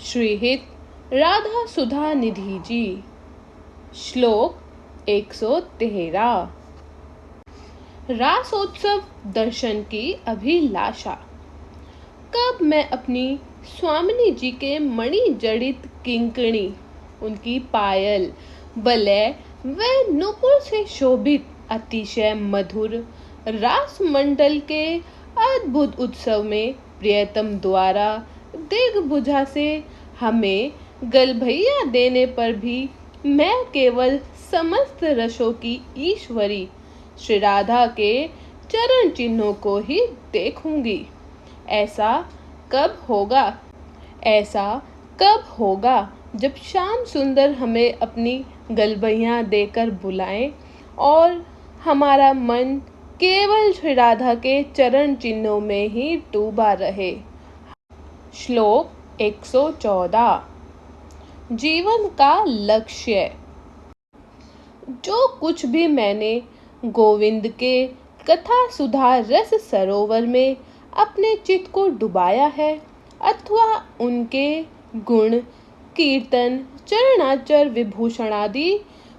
श्रीहित राधा सुधा निधि जी। श्लोक 113। रासोत्सव दर्शन की अभिलाषा। कब मैं अपनी स्वामिनी जी के मणि जड़ित किंकणी, उनकी पायल, बलय व नुपुर से शोभित अतिशय मधुर रास मंडल के अद्भुत उत्सव में प्रियतम द्वारा दिग्भुजा से हमें गलभैया देने पर भी मैं केवल समस्त रसों की ईश्वरी श्री राधा के चरण चिन्हों को ही देखूंगी। ऐसा कब होगा? ऐसा कब होगा जब श्याम सुंदर हमें अपनी गलबैयां देकर बुलाएं और हमारा मन केवल श्री राधा के चरण चिन्हों में ही डूबा रहे। श्लोक 114। जीवन का लक्ष्य। जो कुछ भी मैंने गोविंद के कथा सुधा रस सरोवर में अपने चित्त को डुबाया है अथवा उनके गुण कीर्तन चरणाचर विभूषण आदि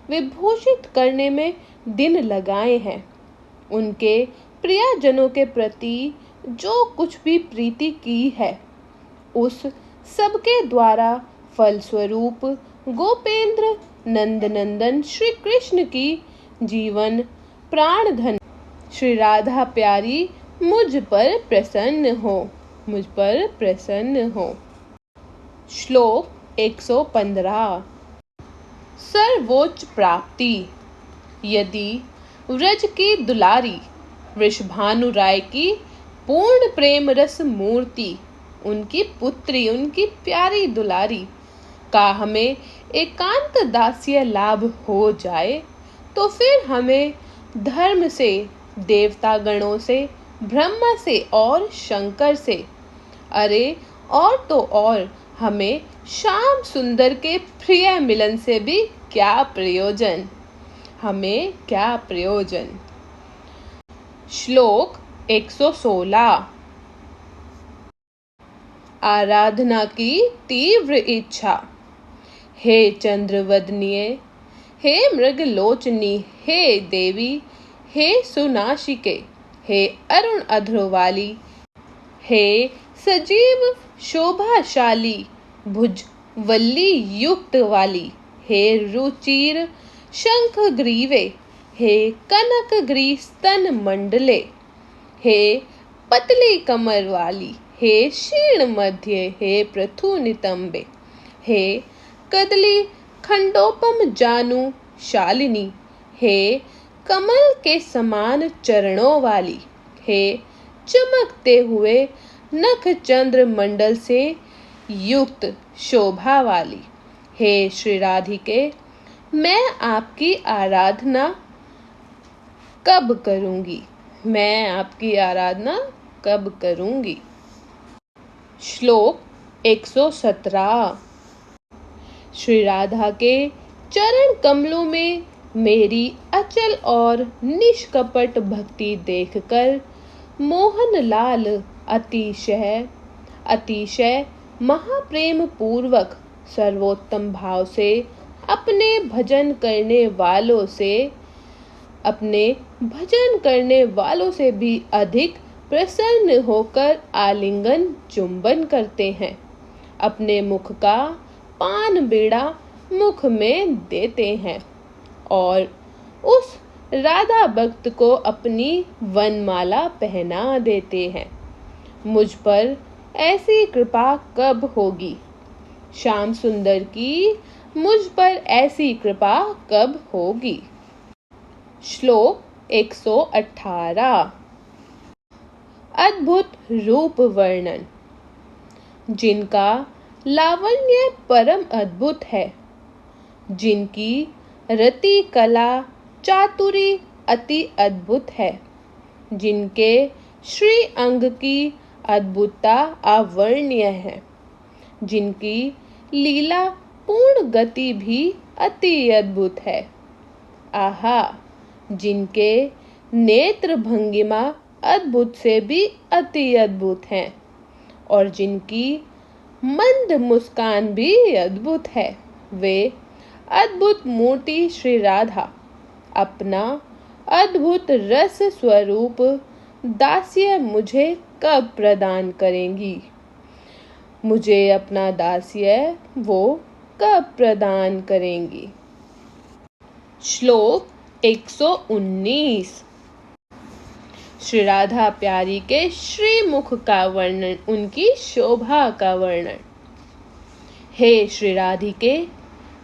विभूषित करने में दिन लगाए हैं, उनके प्रियजनों के प्रति जो कुछ भी प्रीति की है, उस सबके द्वारा फलस्वरूप गोपेंद्र नंदनंदन श्री कृष्ण की जीवन प्राण धन श्री राधा प्यारी मुझ पर प्रसन्न हो, मुझ पर प्रसन्न हो। श्लोक 115। सर्वोच्च प्राप्ति। यदि व्रज की दुलारी वृषभानु राय की पूर्ण प्रेम रस मूर्ति, उनकी पुत्री, उनकी प्यारी दुलारी का हमें एकांत दास्य लाभ हो जाए तो फिर हमें धर्म से, देवता गणों से, ब्रह्मा से और शंकर से, अरे और तो और हमें श्याम सुंदर के प्रिय मिलन से भी क्या प्रयोजन, हमें क्या प्रयोजन। श्लोक 116। आराधना की तीव्र इच्छा। हे चंद्रवदनीय, हे मृगलोचनी, हे देवी, हे सुनाशिके, हे अरुण अध्रवाली, हे सजीव शोभाशाली भुज वल्ली युक्त वाली, हे रुचिर शंख ग्रीवे, हे कनक ग्री स्तन मंडले, हे पतली कमर वाली, हे क्षीण मध्य, हे पृथु नितंबे, हे कदली खंडोपम जानु शालिनी, हे कमल के समान चरणों वाली, हे चमकते हुए नख चंद्र मंडल से युक्त शोभा वाली, हे श्री राधिके, मैं आपकी आराधना कब करूंगी, मैं आपकी आराधना कब करूंगी। श्लोक 117। श्री राधा के चरण कमलों में मेरी अचल और निष्कपट भक्ति देखकर मोहनलाल अतिशय अतिशय महाप्रेम पूर्वक सर्वोत्तम भाव से अपने भजन करने वालों से भी अधिक प्रसन्न होकर आलिंगन चुंबन करते हैं, अपने मुख का पान बीड़ा मुख में देते हैं और उस राधा भक्त को अपनी वनमाला पहना देते हैं। मुझ पर ऐसी कृपा कब होगी? श्याम सुंदर की मुझ पर ऐसी कृपा कब होगी? श्लोक 118। अद्भुत रूप वर्णन। जिनका लावण्य परम अद्भुत है, जिनकी रति कला चातुरी अति अद्भुत है, जिनके श्री अंग की अद्भुतता अवर्ण्य है, जिनकी लीला पूर्ण गति भी अति अद्भुत है। आहा, जिनके नेत्र भंगिमा अद्भुत से भी अति अद्भुत हैं और जिनकी मंद मुस्कान भी अद्भुत है। वे अद्भुत मूर्ति श्री राधा अपना अद्भुत रस स्वरूप दास्य मुझे कब प्रदान करेंगी? मुझे अपना दास्य वो कब प्रदान करेंगी? श्लोक 119। श्री राधा प्यारी के श्रीमुख का वर्णन, उनकी शोभा का वर्णन। हे श्री राधिके,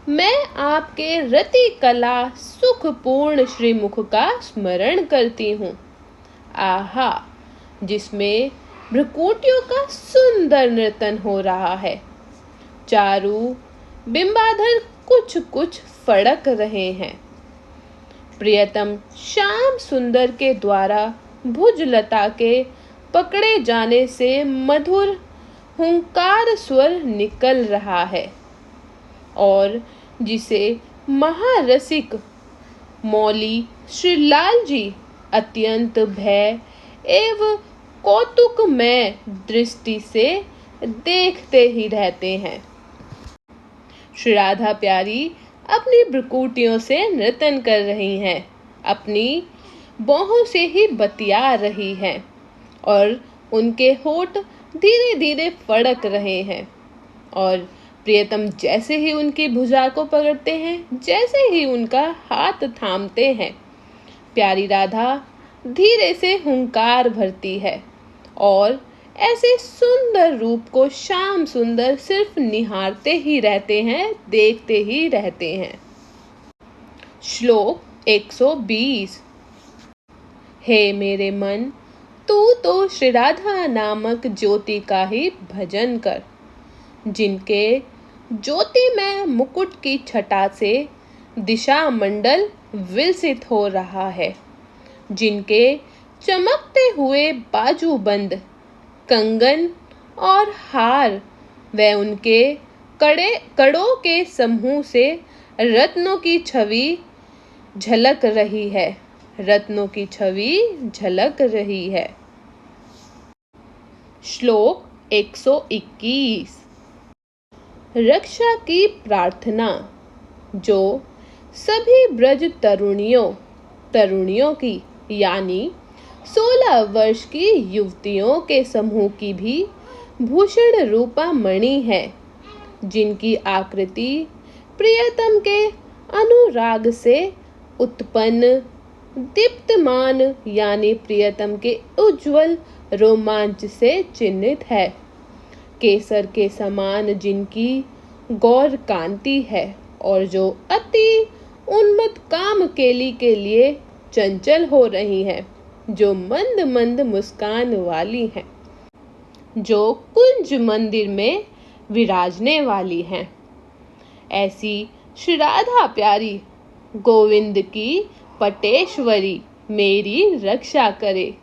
मैं आपके रति कला सुखपूर्ण श्रीमुख का स्मरण करती हूँ। आहा, जिसमें भ्रुकुटियों का सुंदर नर्तन हो रहा है। चारू बिंबाधर कुछ कुछ फड़क रहे हैं। प्रियतम श्याम सुंदर के द्वारा भुजलता के पकड़े जाने से मधुर हुंकार स्वर निकल रहा है और जिसे महारसिक मौली श्री लाल जी अत्यंत भय एवं कौतुकमय दृष्टि से देखते ही रहते हैं। श्री राधा प्यारी अपनी भ्रुकुटियों से नर्तन कर रही हैं, अपनी बाहों से ही बतिया रही हैं और उनके होठ धीरे धीरे फड़क रहे हैं और प्रियतम जैसे ही उनकी भुजा को पकड़ते हैं, जैसे ही उनका हाथ थामते हैं, प्यारी राधा धीरे से हुंकार भरती है और ऐसे सुंदर रूप को श्याम सुंदर सिर्फ निहारते ही रहते हैं, देखते ही रहते हैं। श्लोक 120। हे मेरे मन, तू तो श्री राधा नामक ज्योति का ही भजन कर, जिनके ज्योतिमय मुकुट की छटा से दिशा मंडल विलसित हो रहा है, जिनके चमकते हुए बाजूबंद, कंगन और हार व उनके कड़ों के समूह से रत्नों की छवि झलक रही है, रत्नों की छवि झलक रही है। श्लोक 121। रक्षा की प्रार्थना जो सभी ब्रज तरुणियों की यानी 16 वर्ष की युवतियों के समूह की भी भूषण रूपा मणि है, जिनकी आकृति प्रियतम के अनुराग से उत्पन्न दीप्तमान यानी प्रियतम के उज्जवल रोमांच से चिन्हित है। केसर के समान जिनकी गौर कांति है और जो अति उन्मत्त काम केली के लिए चंचल हो रही है, जो मंद मंद मुस्कान वाली हैं, जो कुंज मंदिर में विराजने वाली हैं, ऐसी श्री राधा प्यारी गोविंद की पटेश्वरी मेरी रक्षा करे।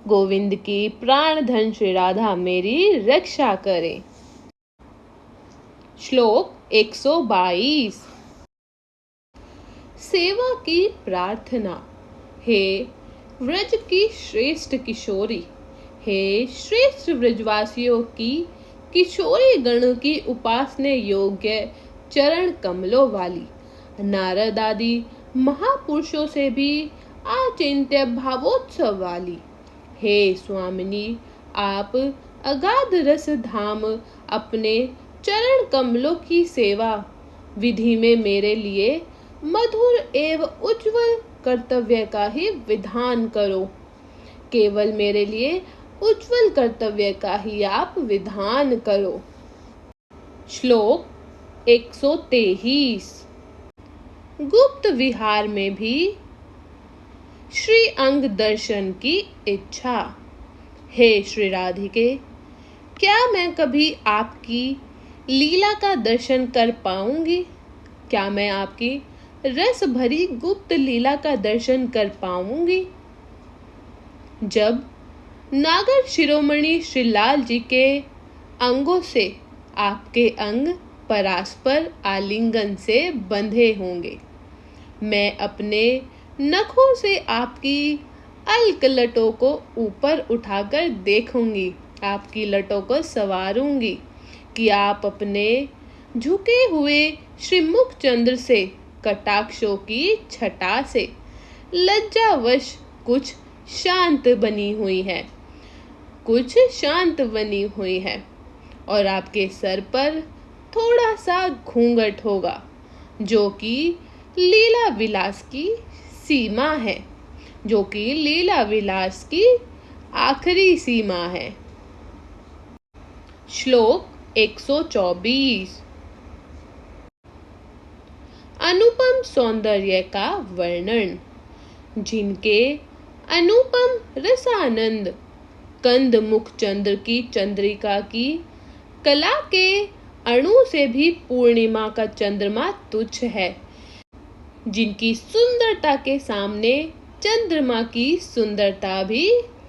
गोविंद की प्राण धन श्री राधा मेरी रक्षा करे। श्लोक 122। सेवा की प्रार्थना। हे व्रज की श्रेष्ठ किशोरी, हे श्रेष्ठ व्रजवासियों की किशोरी गण की उपासने योग्य चरण कमलों वाली, नारद आदि महापुरुषों से भी आचिंत्य भावोत्सव वाली, हे स्वामिनी, आप अगाध रस धाम अपने चरण कमलों की सेवा विधि में मेरे लिए मधुर एवं उज्जवल कर्तव्य का ही विधान करो। केवल मेरे लिए उज्जवल कर्तव्य का ही आप विधान करो। श्लोक 123। गुप्त विहार में भी श्री अंग दर्शन की इच्छा। हे श्री राधिके, क्या मैं कभी आपकी लीला का दर्शन कर पाऊंगी? क्या मैं आपकी रस भरी गुप्त लीला का दर्शन कर पाऊंगी? जब नागर शिरोमणि श्री लाल जी के अंगों से आपके अंग परस्पर आलिंगन से बंधे होंगे, मैं अपने नखों से आपकी अलक लटों को ऊपर उठाकर देखूंगी, आपकी लटों को संवारूंगी। कि आप अपने झुके हुए श्रीमुख चंद्र से कटाक्षों की छटा से लज्जावश कुछ शांत बनी हुई है, कुछ शांत बनी हुई है, और आपके सर पर थोड़ा सा घूंघट होगा जो कि लीला विलास की सीमा है, जो कि लीला विलास की आखिरी सीमा है। श्लोक 124। अनुपम सौंदर्य का वर्णन। जिनके अनुपम रसानंद कंद मुख चंद्र की चंद्रिका की कला के अणु से भी पूर्णिमा का चंद्रमा तुच्छ है, जिनकी सुंदरता के सामने चंद्रमा की सुंदरता भी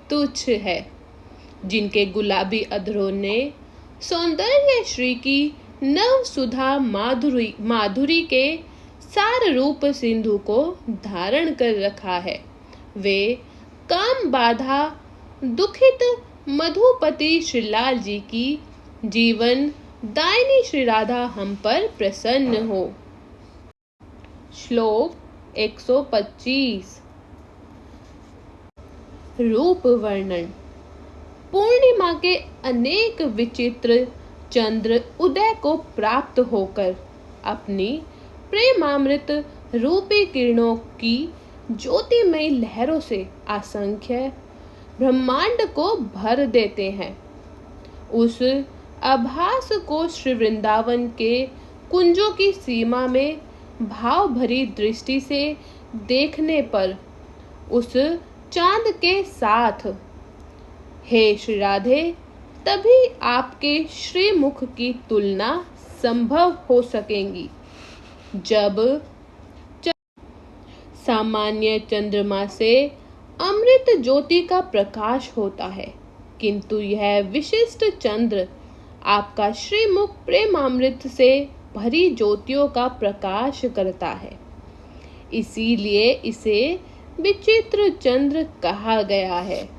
तुच्छ है, जिनके गुलाबी अधरों ने सौंदर्य श्री की नव सुधा माधुरी के सार रूप सिंधु को धारण कर रखा है, वे काम बाधा दुखित मधुपति श्रीलाल जी की जीवन दायिनी श्री राधा हम पर प्रसन्न हो। श्लोक 125। रूप वर्णन। पूर्णिमा के अनेक विचित्र चंद्र उदय को प्राप्त होकर अपनी प्रेमामृत रूपी किरणों की ज्योतिमयी लहरों से असंख्य ब्रह्मांड को भर देते हैं। उस आभास को श्री वृंदावन के कुंजों की सीमा में भाव भरी दृष्टि से देखने पर उस चांद के साथ, हे श्री राधे, तभी आपके श्रीमुख की तुलना संभव हो सकेगी, जब सामान्य चंद्रमा से अमृत ज्योति का प्रकाश होता है, किंतु यह विशिष्ट चंद्र आपका श्रीमुख प्रेमामृत से भरी ज्योतियों का प्रकाश करता है। इसीलिए इसे विचित्र चंद्र कहा गया है।